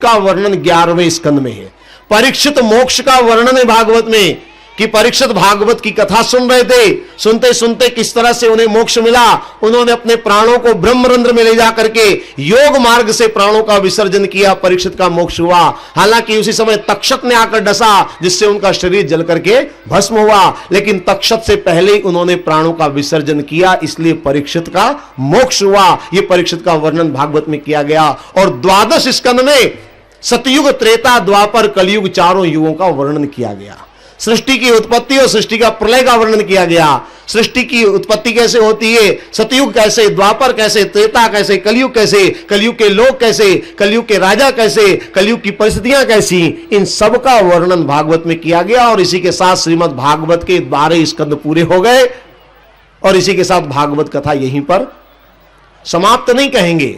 का वर्णन 11वें स्कंद में है। परीक्षित मोक्ष का वर्णन है भागवत में कि परीक्षित भागवत की कथा सुन रहे थे, सुनते सुनते किस तरह से उन्हें मोक्ष मिला। उन्होंने अपने प्राणों को ब्रह्मरंध्र में ले जाकर के योग मार्ग से प्राणों का विसर्जन किया, परीक्षित का मोक्ष हुआ। हालांकि उसी समय तक्षक ने आकर डसा, जिससे उनका शरीर जल करके भस्म हुआ, लेकिन तक्षक से पहले ही उन्होंने प्राणों का विसर्जन किया, इसलिए परीक्षित का मोक्ष हुआ। यह परीक्षित का वर्णन भागवत में किया गया। और 12 स्कंद में सतयुग, त्रेता, द्वापर, कलयुग, चारों युगों का वर्णन किया गया। सृष्टि की उत्पत्ति और सृष्टि का प्रलय का वर्णन किया गया। सृष्टि की उत्पत्ति कैसे होती है, सतयुग कैसे, द्वापर कैसे, त्रेता कैसे, कलयुग कैसे, कलयुग के लोग कैसे, कलयुग के राजा कैसे, कलयुग की परिस्थितियां कैसी, इन सब का वर्णन भागवत में किया गया। और इसी के साथ श्रीमद् भागवत के 12 स्कंद पूरे हो गए। और इसी के साथ भागवत कथा यहीं पर समाप्त नहीं कहेंगे,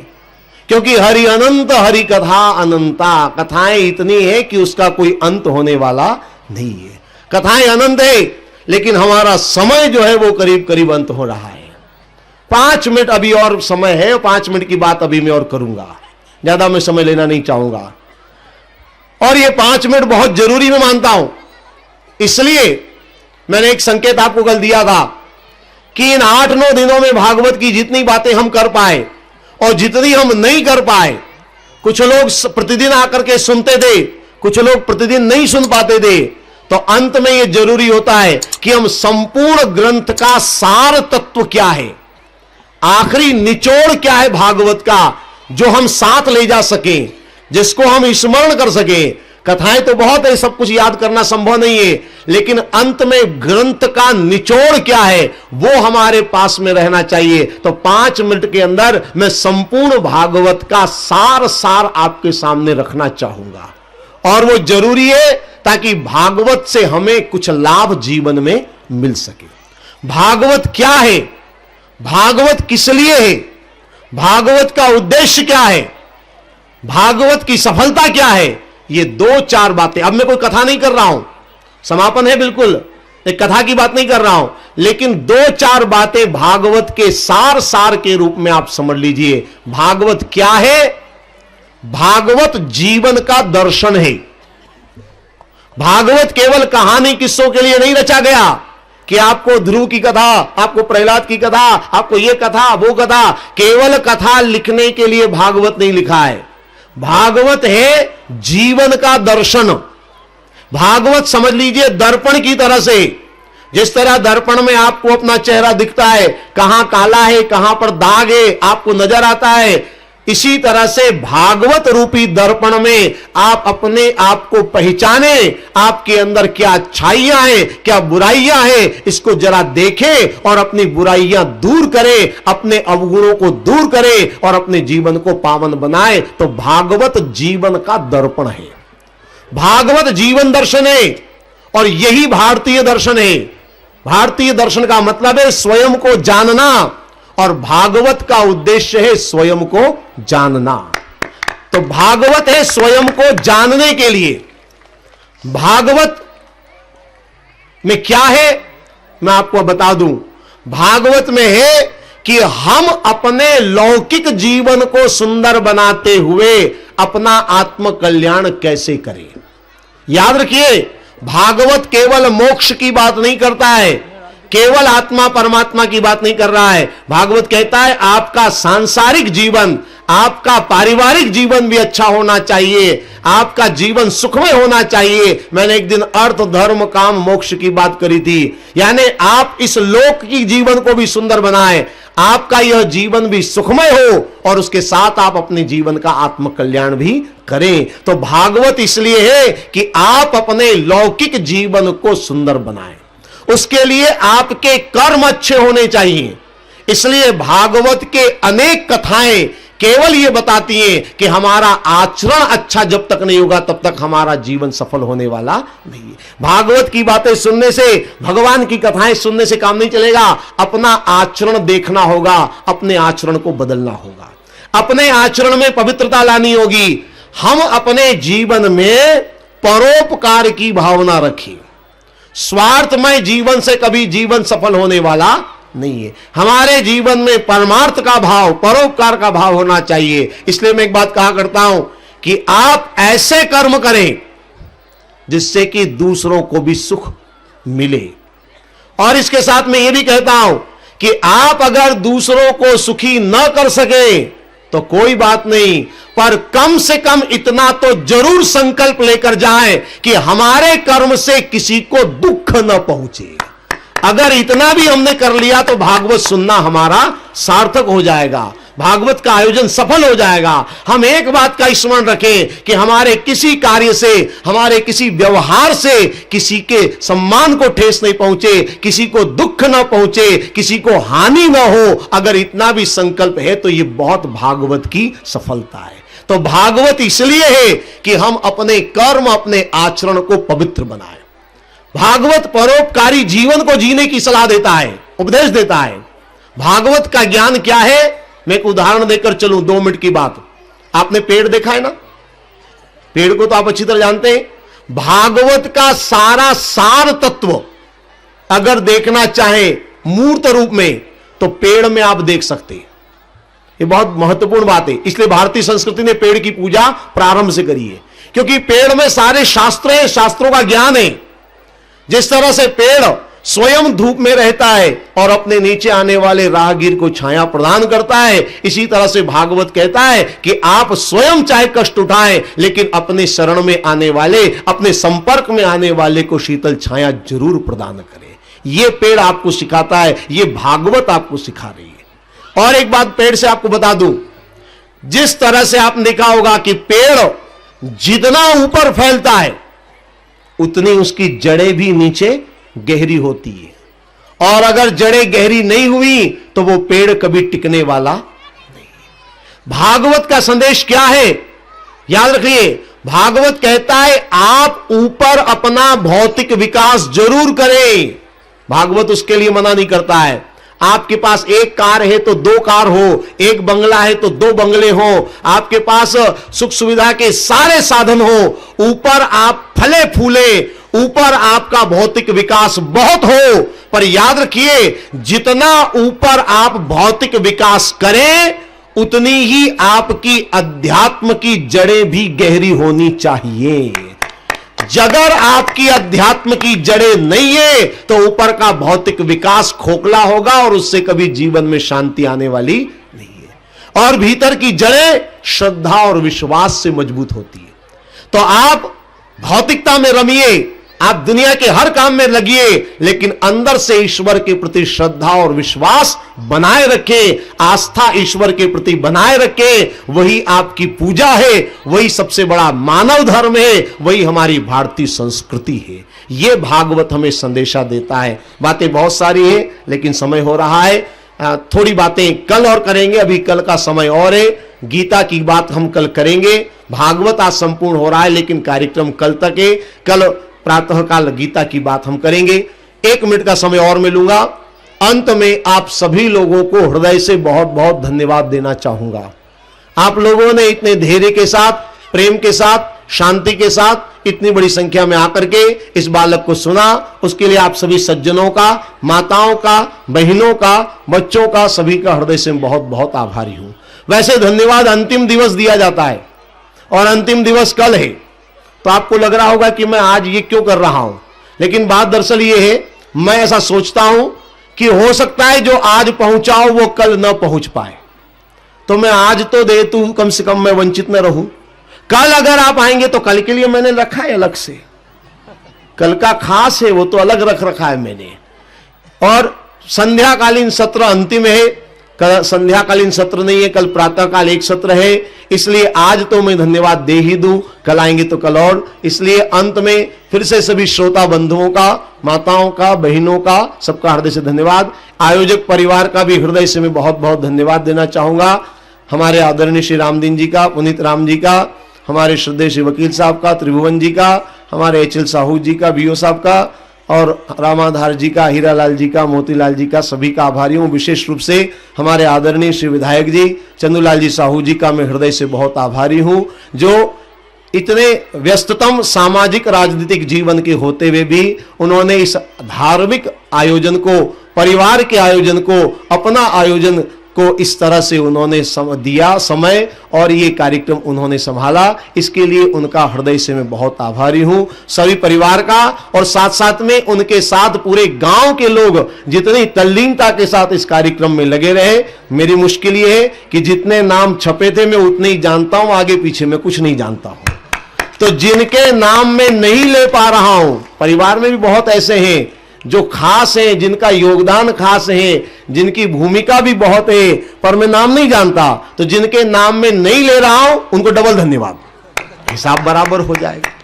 क्योंकि हरि अनंत, हरि कथा अनंता। कथाएं इतनी है कि उसका कोई अंत होने वाला नहीं है। कथाएं अनंत है, लेकिन हमारा समय जो है वो करीब करीब अंत हो रहा है। 5 मिनट अभी और समय है, 5 मिनट की बात अभी मैं और करूंगा, ज्यादा मैं समय लेना नहीं चाहूंगा। और ये 5 मिनट बहुत जरूरी मैं मानता हूं, इसलिए मैंने एक संकेत आपको कल दिया था कि इन 8-9 दिनों में भागवत की जितनी बातें हम कर पाए और जितनी हम नहीं कर पाए, कुछ लोग प्रतिदिन आकर के सुनते थे, कुछ लोग प्रतिदिन नहीं सुन पाते थे, तो अंत में यह जरूरी होता है कि हम संपूर्ण ग्रंथ का सार तत्व क्या है, आखिरी निचोड़ क्या है भागवत का, जो हम साथ ले जा सकें, जिसको हम स्मरण कर सकें। कथाएं तो बहुत है, सब कुछ याद करना संभव नहीं है, लेकिन अंत में ग्रंथ का निचोड़ क्या है वो हमारे पास में रहना चाहिए। तो 5 मिनट के अंदर मैं संपूर्ण भागवत का सार आपके सामने रखना चाहूंगा। और वो जरूरी है ताकि भागवत से हमें कुछ लाभ जीवन में मिल सके। भागवत क्या है, भागवत किस लिए है, भागवत का उद्देश्य क्या है, भागवत की सफलता क्या है, ये 2-4 बातें। अब मैं कोई कथा नहीं कर रहा हूं, समापन है, बिल्कुल एक कथा की बात नहीं कर रहा हूं, लेकिन 2-4 बातें भागवत के सार के रूप में आप समझ लीजिए। भागवत क्या है, भागवत जीवन का दर्शन है। भागवत केवल कहानी किस्सों के लिए नहीं रचा गया कि आपको ध्रुव की कथा, आपको प्रहलाद की कथा, आपको ये कथा वो कथा, केवल कथा लिखने के लिए भागवत नहीं लिखा है। भागवत है जीवन का दर्शन। भागवत समझ लीजिए दर्पण की तरह से, जिस तरह दर्पण में आपको अपना चेहरा दिखता है, कहां काला है कहां पर दाग है आपको नजर आता है, इसी तरह से भागवत रूपी दर्पण में आप अपने आप को पहचाने, आपके अंदर क्या अच्छाइयां हैं क्या बुराइयां हैं, इसको जरा देखें और अपनी बुराइयां दूर करें, अपने अवगुणों को दूर करें और अपने जीवन को पावन बनाए। तो भागवत जीवन का दर्पण है, भागवत जीवन दर्शन है। और यही भारतीय दर्शन है। भारतीय दर्शन का मतलब है स्वयं को जानना, और भागवत का उद्देश्य है स्वयं को जानना। तो भागवत है स्वयं को जानने के लिए। भागवत में क्या है मैं आपको बता दूं। भागवत में है कि हम अपने लौकिक जीवन को सुंदर बनाते हुए अपना आत्म कल्याण कैसे करें। याद रखिए, भागवत केवल मोक्ष की बात नहीं करता है, केवल आत्मा परमात्मा की बात नहीं कर रहा है। भागवत कहता है आपका सांसारिक जीवन, आपका पारिवारिक जीवन भी अच्छा होना चाहिए, आपका जीवन सुखमय होना चाहिए। मैंने एक दिन अर्थ धर्म काम मोक्ष की बात करी थी, यानी आप इस लोक की जीवन को भी सुंदर बनाएं, आपका यह जीवन भी सुखमय हो और उसके साथ आप अपने जीवन का आत्म कल्याण भी करें। तो भागवत इसलिए है कि आप अपने लौकिक जीवन को सुंदर बनाएं, उसके लिए आपके कर्म अच्छे होने चाहिए। इसलिए भागवत के अनेक कथाएं केवल यह बताती हैं कि हमारा आचरण अच्छा जब तक नहीं होगा तब तक हमारा जीवन सफल होने वाला नहीं है। भागवत की बातें सुनने से, भगवान की कथाएं सुनने से काम नहीं चलेगा। अपना आचरण देखना होगा, अपने आचरण को बदलना होगा, अपने आचरण में पवित्रता लानी होगी। हम अपने जीवन में परोपकार की भावना रखें। स्वार्थमय जीवन से कभी जीवन सफल होने वाला नहीं है। हमारे जीवन में परमार्थ का भाव, परोपकार का भाव होना चाहिए। इसलिए मैं एक बात कहा करता हूं कि आप ऐसे कर्म करें जिससे कि दूसरों को भी सुख मिले। और इसके साथ मैं यह भी कहता हूं कि आप अगर दूसरों को सुखी न कर सके तो कोई बात नहीं, पर कम से कम इतना तो जरूर संकल्प लेकर जाएं कि हमारे कर्म से किसी को दुख न पहुंचे। अगर इतना भी हमने कर लिया तो भागवत सुनना हमारा सार्थक हो जाएगा, भागवत का आयोजन सफल हो जाएगा। हम एक बात का स्मरण रखें कि हमारे किसी कार्य से, हमारे किसी व्यवहार से किसी के सम्मान को ठेस नहीं पहुंचे, किसी को दुख ना पहुंचे, किसी को हानि ना हो। अगर इतना भी संकल्प है तो यह बहुत भागवत की सफलता है। तो भागवत इसलिए है कि हम अपने कर्म, अपने आचरण को पवित्र बनाएं। भागवत परोपकारी जीवन को जीने की सलाह देता है, उपदेश देता है। भागवत का ज्ञान क्या है, मैं एक उदाहरण देकर चलूं, 2 मिनट की बात। आपने पेड़ देखा है ना, पेड़ को तो आप अच्छी तरह जानते हैं। भागवत का सारा सार तत्व अगर देखना चाहे मूर्त रूप में तो पेड़ में आप देख सकते हैं। ये बहुत महत्वपूर्ण बात है, इसलिए भारतीय संस्कृति ने पेड़ की पूजा प्रारंभ से करी है, क्योंकि पेड़ में सारे शास्त्र हैं, शास्त्रों का ज्ञान है। जिस तरह से पेड़ स्वयं धूप में रहता है और अपने नीचे आने वाले राहगीर को छाया प्रदान करता है, इसी तरह से भागवत कहता है कि आप स्वयं चाहे कष्ट उठाएं लेकिन अपने शरण में आने वाले, अपने संपर्क में आने वाले को शीतल छाया जरूर प्रदान करें। यह पेड़ आपको सिखाता है, यह भागवत आपको सिखा रही है। और एक बात पेड़ से आपको बता दूं, जिस तरह से आपने देखा होगा कि पेड़ जितना ऊपर फैलता है उतनी उसकी जड़ें भी नीचे गहरी होती है, और अगर जड़ें गहरी नहीं हुई तो वो पेड़ कभी टिकने वाला नहीं। भागवत का संदेश क्या है, याद रखिए, भागवत कहता है आप ऊपर अपना भौतिक विकास जरूर करें। भागवत उसके लिए मना नहीं करता है। आपके पास एक कार है तो 2 कार हो, एक बंगला है तो 2 बंगले हो, आपके पास सुख सुविधा के सारे साधन हो, ऊपर आप फले फूले, ऊपर आपका भौतिक विकास बहुत हो, पर याद रखिए जितना ऊपर आप भौतिक विकास करें उतनी ही आपकी अध्यात्म की जड़ें भी गहरी होनी चाहिए। अगर आपकी अध्यात्म की जड़ें नहीं है तो ऊपर का भौतिक विकास खोखला होगा और उससे कभी जीवन में शांति आने वाली नहीं है। और भीतर की जड़ें श्रद्धा और विश्वास से मजबूत होती है। तो आप भौतिकता में रमिए, आप दुनिया के हर काम में लगिए, लेकिन अंदर से ईश्वर के प्रति श्रद्धा और विश्वास बनाए रखें, आस्था ईश्वर के प्रति बनाए रखें। वही आपकी पूजा है, वही सबसे बड़ा मानव धर्म है, वही हमारी भारतीय संस्कृति है। यह भागवत हमें संदेशा देता है। बातें बहुत सारी हैं लेकिन समय हो रहा है, थोड़ी बातें कल और करेंगे, अभी कल का समय और है। गीता की बात हम कल करेंगे। भागवत आज संपूर्ण हो रहा है लेकिन कार्यक्रम कल तक है। कल प्रातःकाल गीता की बात हम करेंगे। 1 मिनट का समय और मिलूंगा। अंत में आप सभी लोगों को हृदय से बहुत बहुत धन्यवाद देना चाहूंगा। आप लोगों ने इतने धैर्य के साथ, प्रेम के साथ, शांति के साथ इतनी बड़ी संख्या में आकर के इस बालक को सुना, उसके लिए आप सभी सज्जनों का, माताओं का, बहनों का, बच्चों का, सभी का हृदय से बहुत बहुत आभारी हूं। वैसे धन्यवाद अंतिम दिवस दिया जाता है और अंतिम दिवस कल है, तो आपको लग रहा होगा कि मैं आज ये क्यों कर रहा हूं, लेकिन बात दरअसल ये है, मैं ऐसा सोचता हूं कि हो सकता है जो आज पहुंचाओ वो कल न पहुंच पाए, तो मैं आज तो दे तू, कम से कम मैं वंचित न रहूं। कल अगर आप आएंगे तो कल के लिए मैंने रखा है अलग से, कल का खास है वो तो अलग रख रखा है मैंने। और संध्याकालीन सत्र अंतिम है, कल संध्याकालीन सत्र नहीं है, कल प्रातःकाल एक सत्र है, इसलिए आज तो मैं धन्यवाद दे ही दूं, कल आएंगे तो कल और। इसलिए अंत में फिर से सभी श्रोता बंधुओं का, माताओं का, बहनों का, सबका हृदय से धन्यवाद। आयोजक परिवार का भी हृदय से मैं बहुत बहुत धन्यवाद देना चाहूंगा। हमारे आदरणीय श्री रामदीन जी का, पुनीत राम जी का, हमारे श्रद्धेय श्री वकील साहब का, त्रिभुवन जी का, हमारे एच एल साहू जी का, बीओ साहब का, और रामाधार जी का, हीरालाल जी का, मोतीलाल जी का, सभी का आभारी हूँ। विशेष रूप से हमारे आदरणीय श्री विधायक जी चंदूलाल जी साहू जी का मैं हृदय से बहुत आभारी हूँ, जो इतने व्यस्ततम सामाजिक राजनीतिक जीवन के होते हुए भी उन्होंने इस धार्मिक आयोजन को, परिवार के आयोजन को, अपना आयोजन को इस तरह से उन्होंने दिया समय और ये कार्यक्रम उन्होंने संभाला, इसके लिए उनका हृदय से मैं बहुत आभारी हूं, सभी परिवार का, और साथ साथ में उनके साथ पूरे गांव के लोग जितनी तल्लीनता के साथ इस कार्यक्रम में लगे रहे। मेरी मुश्किल ये है कि जितने नाम छपे थे मैं उतने ही जानता हूं, आगे पीछे मैं कुछ नहीं जानता हूं। तो जिनके नाम मैं नहीं ले पा रहा हूं, परिवार में भी बहुत ऐसे हैं जो खास हैं, जिनका योगदान खास है, जिनकी भूमिका भी बहुत है, पर मैं नाम नहीं जानता, तो जिनके नाम में नहीं ले रहा हूं उनको डबल धन्यवाद, हिसाब बराबर हो जाएगा।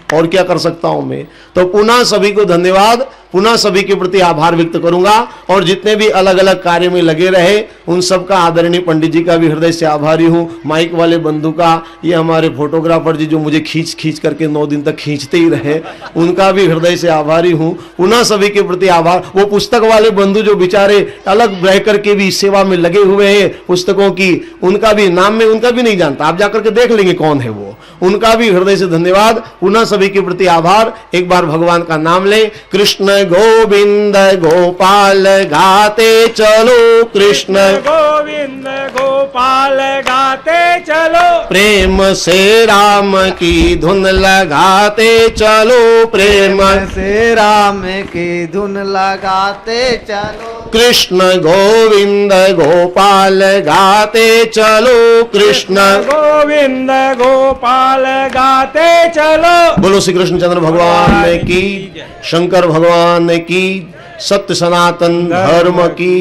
और क्या कर सकता हूं मैं। तो पुनः सभी को धन्यवाद, पुनः सभी के प्रति आभार व्यक्त करूंगा, और जितने भी अलग अलग कार्य में लगे रहे उन सब का, आदरणीय पंडित जी का भी हृदय से आभारी हूं, माइक वाले बंधु का, ये हमारे फोटोग्राफर जी जो मुझे खींच खींच करके 9 दिन तक खींचते ही रहे, उनका भी हृदय से आभारी हूं। पुनः सभी के प्रति आभार। वो पुस्तक वाले बंधु जो बेचारे अलग रह करके भी सेवा में लगे हुए हैं पुस्तकों की, उनका भी नाम में उनका भी नहीं जानता, आप जाकर के देख लेंगे कौन है वो, उनका भी हृदय से धन्यवाद। पुनः सभी के प्रति आभार। एक बार भगवान का नाम ले। कृष्ण गोविंद गोपाल गाते चलो, कृष्ण गोविंद गोपाल गाते चलो, प्रेम से राम की धुन लगाते चलो, प्रेम से राम की धुन लगाते चलो, कृष्ण गोविंद गोपाल गाते चलो, कृष्ण गोविंद गोपाल गाते चलो। बोलो श्री कृष्णचंद्र भगवान की, शंकर भगवान की, सत्य सनातन धर्म की।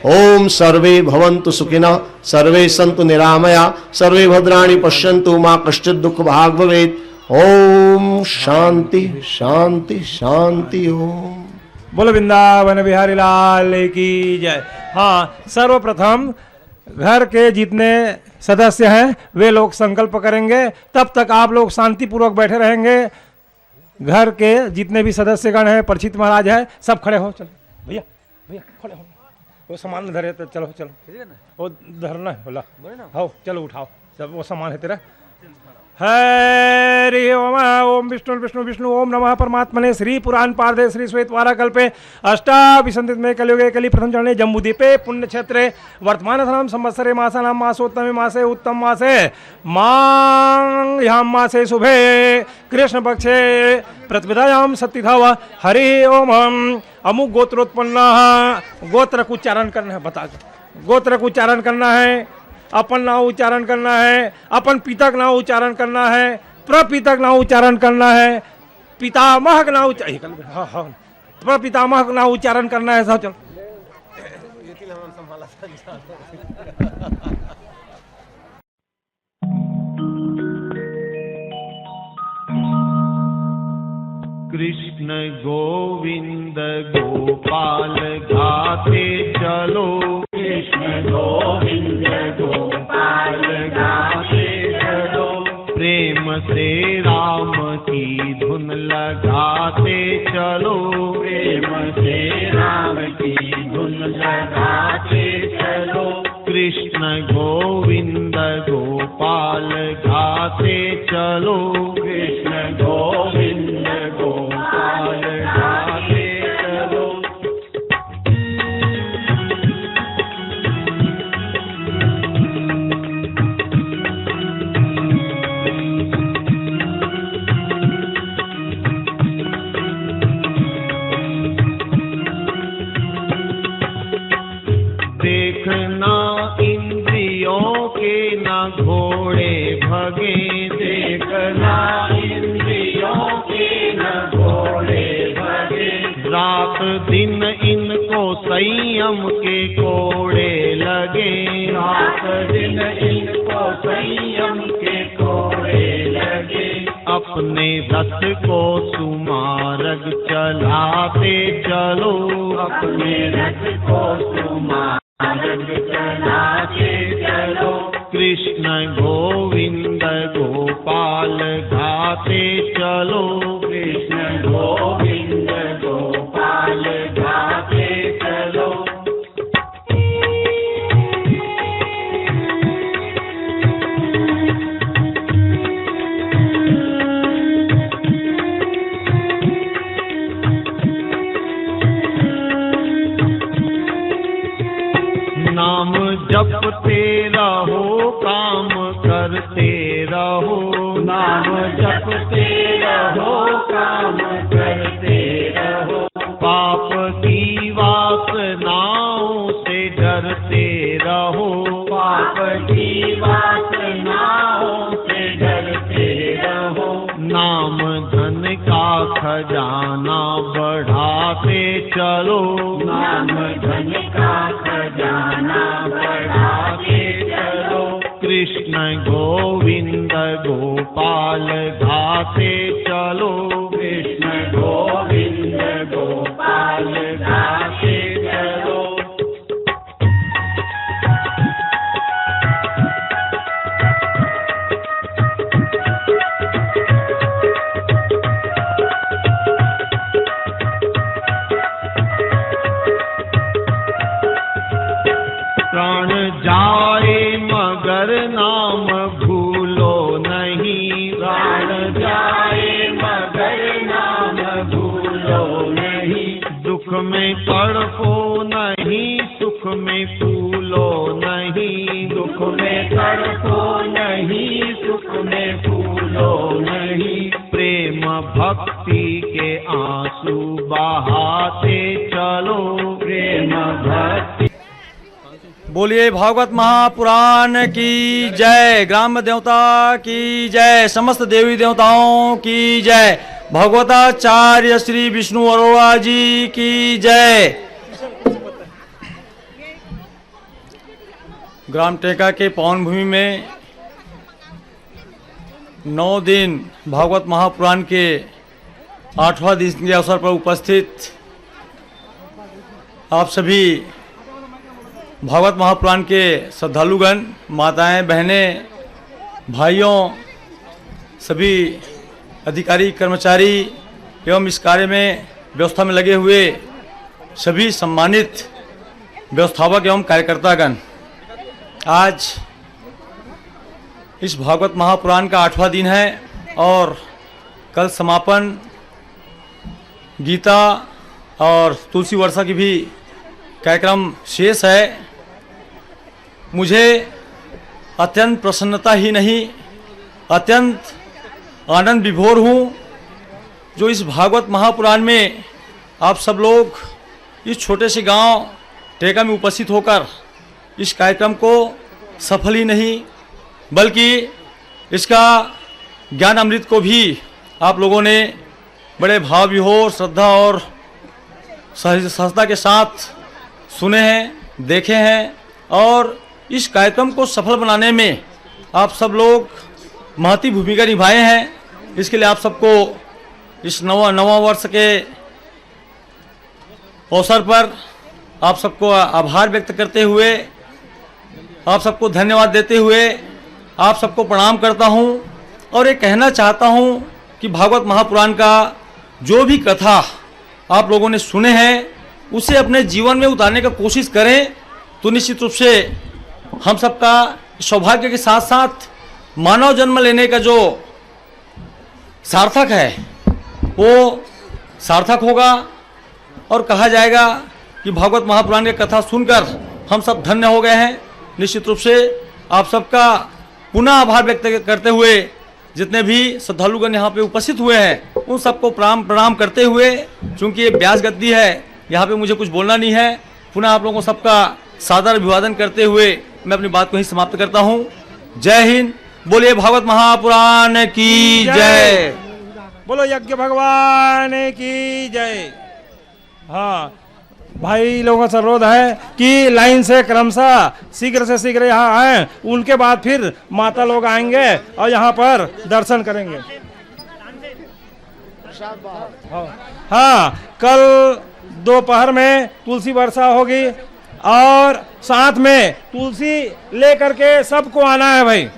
ओम सर्वे भवन्तु सुखिनः, सर्वे सन्तु निरामया, सर्वे भद्राणि पश्यन्तु, मा कश्चित् दुःख भाग् भवेत्। ओम शांति शांति शांति। ओम बोलो वृंदावन बिहारी लाल की जय। हाँ, सर्वप्रथम घर के जितने सदस्य हैं वे लोग संकल्प करेंगे, तब तक आप लोग शांतिपूर्वक बैठे रहेंगे। घर के जितने भी सदस्यगण हैं, परिचित महाराज है, सब खड़े हो। चलो भैया भैया खड़े हो, वो सामान धरे तो चलो चलो, वो धरना है बोला, हो चलो उठाओ सब, वो सामान है तेरा। हरि ओम। ओम विष्णु विष्णु विष्णु ओम नमः परमात्मने। श्री पुराण पारदे श्री श्वेतवारा कल्पे अष्टाभिसंधित में कलियुगे कलि प्रथम चरणे जम्बूद्वीपे पुण्य क्षेत्रे वर्तमान धर्म संवत्सरे मासानां मासोत्तमे मासे उत्तम मासे मां मासे शुभे कृष्ण पक्षे प्रतिपदायां सत्तिथाव। हरि ओम। अमुक गोत्रोत्पन्ना, गोत्र को उच्चारण करना है, बता गोत्र को उच्चारण करना है, अपन नाम उच्चारण करना है, अपन पिता का नाम उच्चारण करना है, प्रपिता का नाम उच्चारण करना है, पितामह का नाम प्रपितामह का नाम उच्चारण करना है। सब चलो कृष्ण गोविंद गोपाल गाते चलो, कृष्ण गोविंद गोपाल गाते चलो, प्रेम से राम की धुन लगाते चलो, प्रेम से राम की धुन लगाते चलो, कृष्ण गोविंद गोपाल गाते चलो, कृष्ण गोविंद गोपाल गाते चलो। देखना इंद्रियों के न घोड़े भगे, देखना इंद्रियों के न घोड़े भगे, रात दिन इनको संयम के कोड़े लगे, रात दिन इनको संयम के कोड़े लगे, अपने रथ को सुमार्ग चलाते चलो, अपने रथ को सुमार्ग चलाते चलो, कृष्ण गोविंद गोपाल गाते चलो, कृष्ण गोविंद गोपाल गाते चलो। नाम जप जपते रहो काम करते रहो, पाप की वासनाओं से डरते रहो, पाप की वासनाओं से डरते रहो, नाम धन का खजाना बढ़ाते चलो, नाम धन का खजाना बढ़ाते चलो, कृष्ण गोविंद गोपाल गाते चलो, कृष्ण गोविंद गोपाल गाते चलो। प्राण जाए मगर नाम भूलो नहीं, प्राण जाए मगर नाम भूलो नहीं, दुख में तड़पो नहीं सुख में फूलो नहीं, दुख में तड़पो नहीं सुख में फूलो नहीं, प्रेम भक्ति के आंसू बहाते चलो, प्रेम भक्ति। बोलिए भागवत महापुराण की जय, ग्राम देवता की जय, समस्त देवी देवताओं की जय, भगवताचार्य श्री विष्णु अरोड़ा जी की जय। ग्राम टेका के पावन भूमि में 9 दिन भागवत महापुराण के 8वां दिन के अवसर पर उपस्थित आप सभी भागवत महापुराण के श्रद्धालुगण, माताएं, बहनें, भाइयों, सभी अधिकारी कर्मचारी एवं इस कार्य में व्यवस्था में लगे हुए सभी सम्मानित व्यवस्थापक एवं कार्यकर्तागण, आज इस भागवत महापुराण का 8वां दिन है और कल समापन गीता और तुलसी वर्षा की भी कार्यक्रम शेष है। मुझे अत्यंत प्रसन्नता ही नहीं, अत्यंत आनंद विभोर हूँ जो इस भागवत महापुराण में आप सब लोग इस छोटे से गांव टेका में उपस्थित होकर इस कार्यक्रम को सफल ही नहीं बल्कि इसका ज्ञान अमृत को भी आप लोगों ने बड़े भाव विभोर, श्रद्धा और सहजता के साथ सुने हैं, देखे हैं और इस कार्यक्रम को सफल बनाने में आप सब लोग महती भूमिका निभाए हैं। इसके लिए आप सबको इस नवा वर्ष के अवसर पर आप सबको आभार व्यक्त करते हुए, आप सबको धन्यवाद देते हुए आप सबको प्रणाम करता हूं और ये कहना चाहता हूं कि भागवत महापुराण का जो भी कथा आप लोगों ने सुने हैं उसे अपने जीवन में उतारने का कोशिश करें तो निश्चित रूप से हम सबका सौभाग्य के साथ साथ मानव जन्म लेने का जो सार्थक है वो सार्थक होगा और कहा जाएगा कि भागवत महापुराण की कथा सुनकर हम सब धन्य हो गए हैं। निश्चित रूप से आप सबका पुनः आभार व्यक्त करते हुए जितने भी श्रद्धालुगण यहाँ पे उपस्थित हुए हैं उन सबको प्रणाम करते हुए, चूँकि ये ब्यास गद्दी है यहाँ पे मुझे कुछ बोलना नहीं है, पुनः आप लोगों को सबका सादर अभिवादन करते हुए मैं अपनी बात को ही समाप्त करता हूँ। जय हिंद, बोलिए भागवत महापुराण की जय, बोलो यज्ञ भगवान की जय। हाँ भाई लोगों का अनुरोध है कि लाइन से क्रमशः शीघ्र से शीघ्र यहाँ आए, उनके बाद फिर माता लोग आएंगे और यहाँ पर दर्शन करेंगे। हाँ कल दोपहर में तुलसी वर्षा होगी और साथ में तुलसी लेकर के सबको आना है भाई।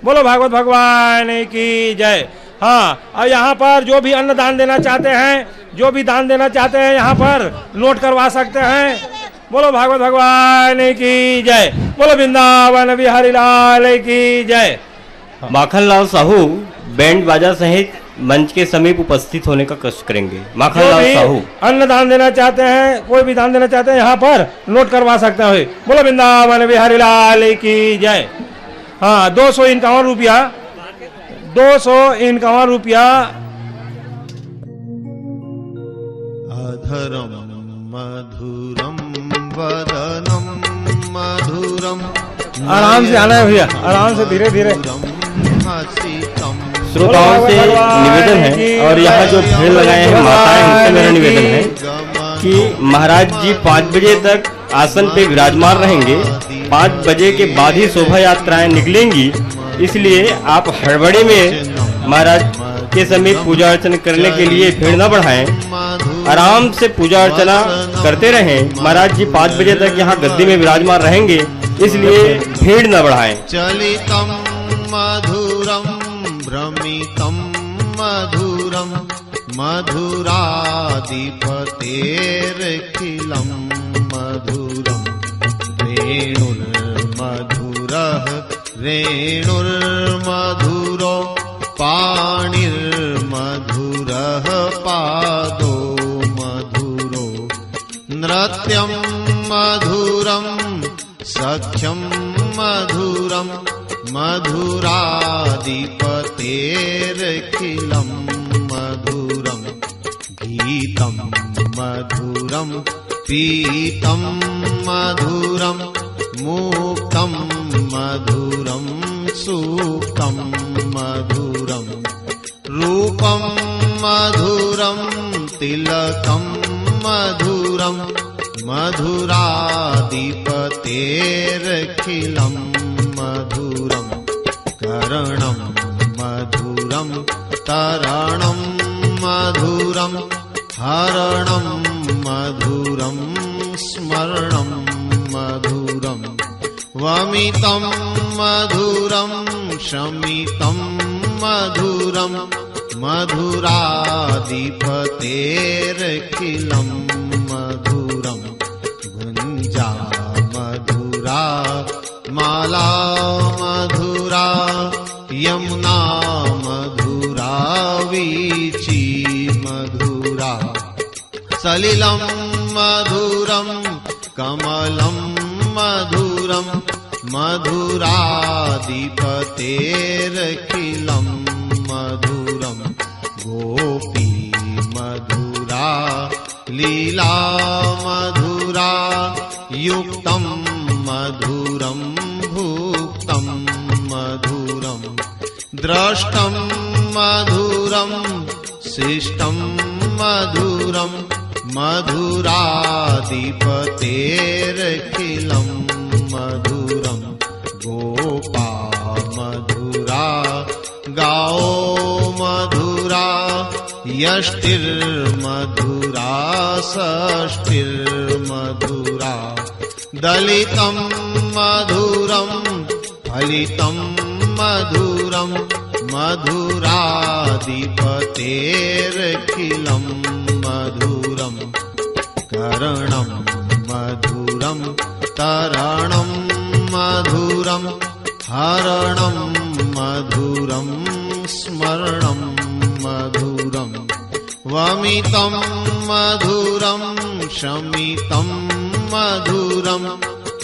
बोलो भागवत भगवान की जय। हाँ और यहाँ पर जो भी अन्न दान देना चाहते हैं, जो भी दान देना चाहते हैं यहाँ पर नोट करवा सकते हैं। बोलो भागवत भगवान की जय, बोलो वृंदावन बिहारी लाल की जय। माखनलाल साहू बैंड बाजा सहित मंच के समीप उपस्थित होने का कष्ट करेंगे। माखनलाल साहू अन्न दान देना चाहते हैं, कोई भी दान देना चाहते हैं यहाँ पर नोट करवा सकते हैं। बोलो वृंदावन बिहारी लाल की जय। हाँ 251 रुपया 251 रुपया। अधरम मधुरम वदनम मधुरम। आराम से आना है भैया, आराम से, धीरे धीरे। हसितम। श्रोताओं से निवेदन है और यहाँ जो भीड़ लगाए हैं माताएं, उनसे मेरा निवेदन है कि महाराज जी 5 बजे तक आसन पे विराजमान रहेंगे। 5 बजे के बाद ही शोभा यात्राएं निकलेंगी, इसलिए आप हड़बड़ी में महाराज के समीप पूजा अर्चना करने के लिए भीड़ न बढ़ाएं, आराम से पूजा अर्चना करते रहें। महाराज जी 5 बजे तक यहाँ गद्दी में विराजमान रहेंगे, इसलिए भीड़ न बढ़ाएं। चलितम मधुरम भ्रमितम मधुरम मधुराधिपतेर्खिलं मधुरम। रेणुर्मधुरः रेणुर्मधुरो पाणिर्मधुरः पादो मधुरो। नृत्यं मधुरं सख्यं मधुरं मधुराधिपतेर्खिलं मधुरं। गीतं मधुरं पीतं मधुरं मुक्तं मधुरं सूक्तं मधुरं। रूपं मधुरं तिलकं मधुरं मधुराधिपतेर्खिलं मधुरं। करणं मधुरं तरणं मधुरं हरणं मधुरं स्मरणं मधुरं। वमितं मधुरं शमितं मधुरं मधुराधिपतेर्खिलं मधुरं। गुञ्जा मधुरा माला मधुरा यमुना मधुरा वीची मधुरा। सलिलं मधुरं कमलं मधुरं मधुराधिपतेर्खिलं मधुरं। गोपी मधुरा लीला मधुरा युक्तं मधुरं भुक्तं मधुरं। द्रष्टं मधुरं शिष्टं मधुरं मधुराधिपतेर्खिलं मधुरं। गोपा मधुरा गाओ मधुरा यष्टिर्मधुरा षष्टिर्मधुरा। दलितं मधुरं फलितं मधुरं मधुराधिपतेर्खिलं मधुरं। करणं मधुरं तरणं मधुरं हरणं मधुरं स्मरणं मधुरं। वमितं मधुरं शमितं मधुरं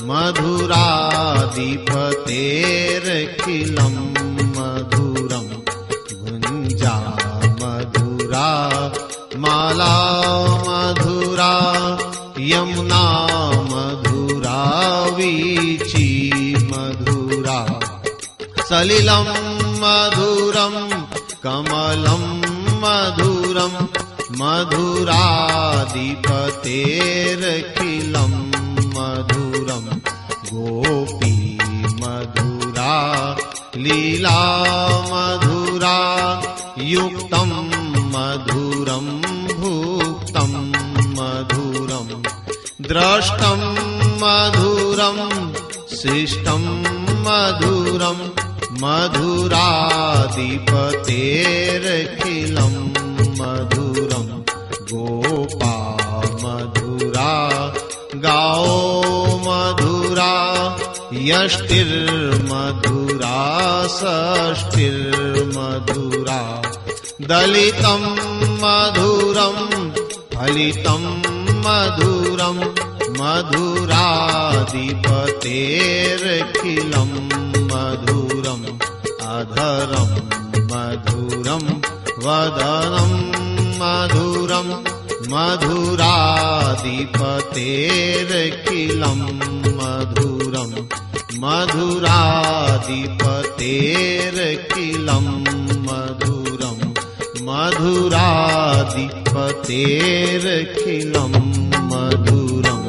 मधुराधिपतेर्खिलं मधुरं। गुञ्जा मधुरा माला मधुरा यमुना मधुरा वीची मधुरा। सलिलं मधुरं कमलं मधुरं मधुराधिपतेर्खिलं मधुरं। गोपी मधुरा लीला मधुरा युक्तं मधुरं भुक्तं मधुरं। द्रष्टं मधुरं शिष्टं मधुरं मधुराधिपतेर्खिलं मधुरं। गोपा मधुरा गाओ मधुरा यष्टिर्मधुरा षष्टिर्मधुरा। दलितं मधुरं फलितं मधुरं मधुराधिपतेर्खिलं मधुरं। अधरं मधुरं वदनं मधुरं मधुराधिपतेरखिलं मधुरं मधुराधिपतेरखिलं मधुरं मधुराधिपतेरखिलं मधुरम्।